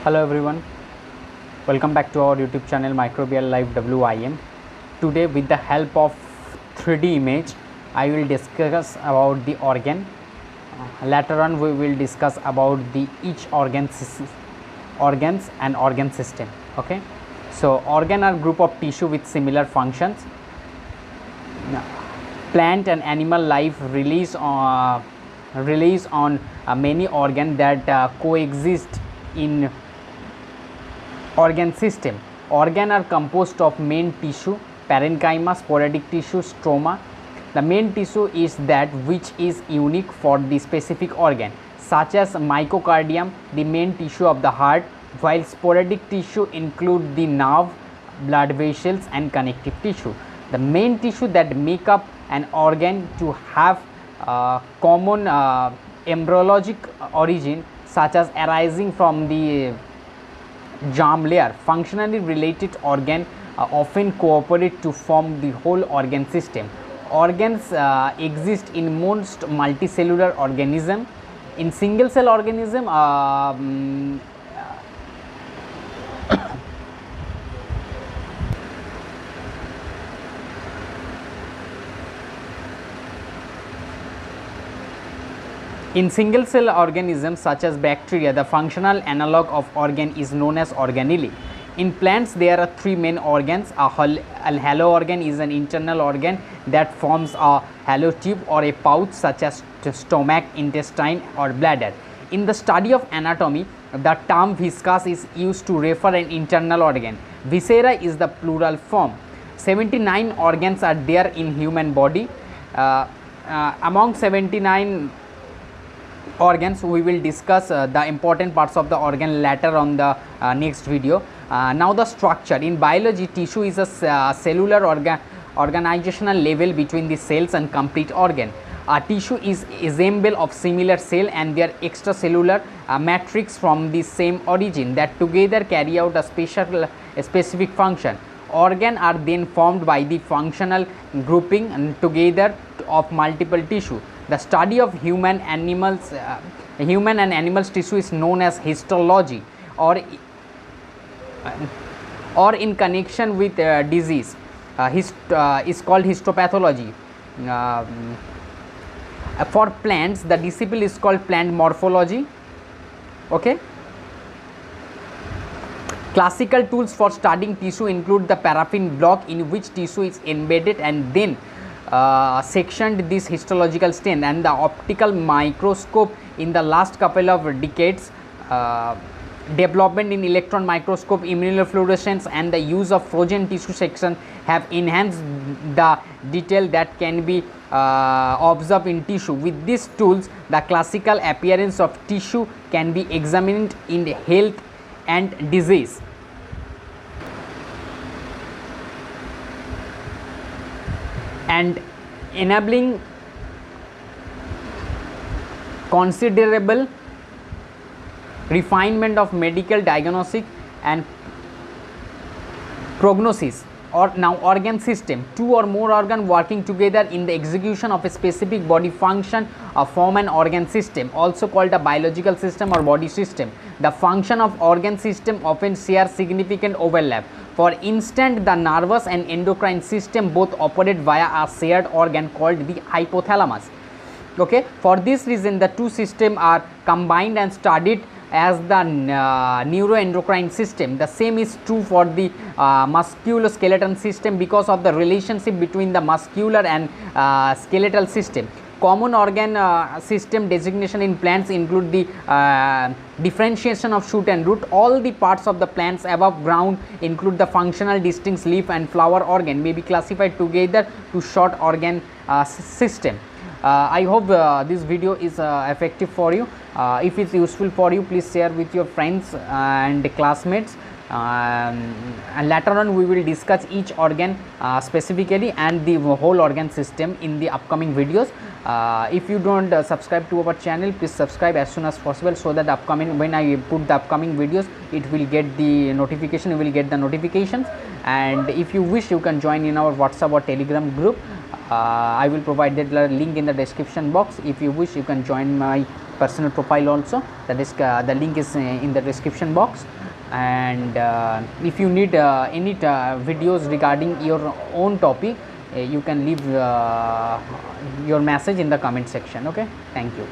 Hello everyone, welcome back to our YouTube channel Microbial Life WIM. Today with the help of 3D image I will discuss about the organ. Later on we will discuss about the each organs and organ system. Okay, so organ are group of tissue with similar functions. Plant and animal life relies on many organs that coexist in organ system. Organ are composed of main tissue, parenchyma, sporadic tissue, stroma. The main tissue is that which is unique for the specific organ, such as myocardium, the main tissue of the heart, while sporadic tissue include the nerve, blood vessels and connective tissue. The main tissue that make up an organ to have common embryologic origin, such as arising from the germ layer. Functionally related organ often cooperate to form the whole organ system. Organs exist in most multicellular organism. In single cell organism, in single cell organisms such as bacteria, the functional analog of organ is known as organelle. In plants there are three main organs. A halo organ is an internal organ that forms a halo tube or a pouch such as stomach, intestine or bladder. In the study of anatomy, the term viscus is used to refer an internal organ. Viscera is the plural form. 79 organs are there in human body. Among 79 organs we will discuss the important parts of the organ later on the next video. Now the structure. In biology, tissue is a cellular organizational level between the cells and complete organ. Tissue is assembled of similar cell and their extracellular matrix from the same origin that together carry out a specific function. Organ are then formed by the functional grouping and together of multiple tissue. The study of human and animals tissue is known as histology, or in connection with disease is called histopathology. For plants, the discipline is called plant morphology. Okay. Classical tools for studying tissue include the paraffin block, in which tissue is embedded and then sectioned this histological stain, and the optical microscope. In the last couple of decades, development in electron microscope, immunofluorescence and the use of frozen tissue section have enhanced the detail that can be observed in tissue. With these tools, the classical appearance of tissue can be examined in health and disease. And enabling considerable refinement of medical diagnostic and prognosis. Or now organ system, two or more organ working together in the execution of a specific body function form an organ system, also called a biological system or body system. The function of organ system often share significant overlap. For instance, the nervous and endocrine system both operate via a shared organ called the hypothalamus. Okay, for this reason the two systems are combined and studied as the neuroendocrine system. The same is true for the musculoskeletal system because of the relationship between the muscular and skeletal system. Common organ system designation in plants include the differentiation of shoot and root. All the parts of the plants above ground include the functional distinct leaf and flower organ may be classified together to short organ system. I hope this video is effective for you. If it's useful for you, please share with your friends and classmates. And later on we will discuss each organ specifically and the whole organ system in the upcoming videos. If you don't subscribe to our channel, please subscribe as soon as possible, so that when I put the upcoming videos, it will get the notification, you will get the notifications. And if you wish, you can join in our WhatsApp or Telegram group. I will provide that link in the description box. If you wish, you can join my personal profile also. The link is in the description box. And if you need any videos regarding your own topic, you can leave your message in the comment section. Okay, thank you.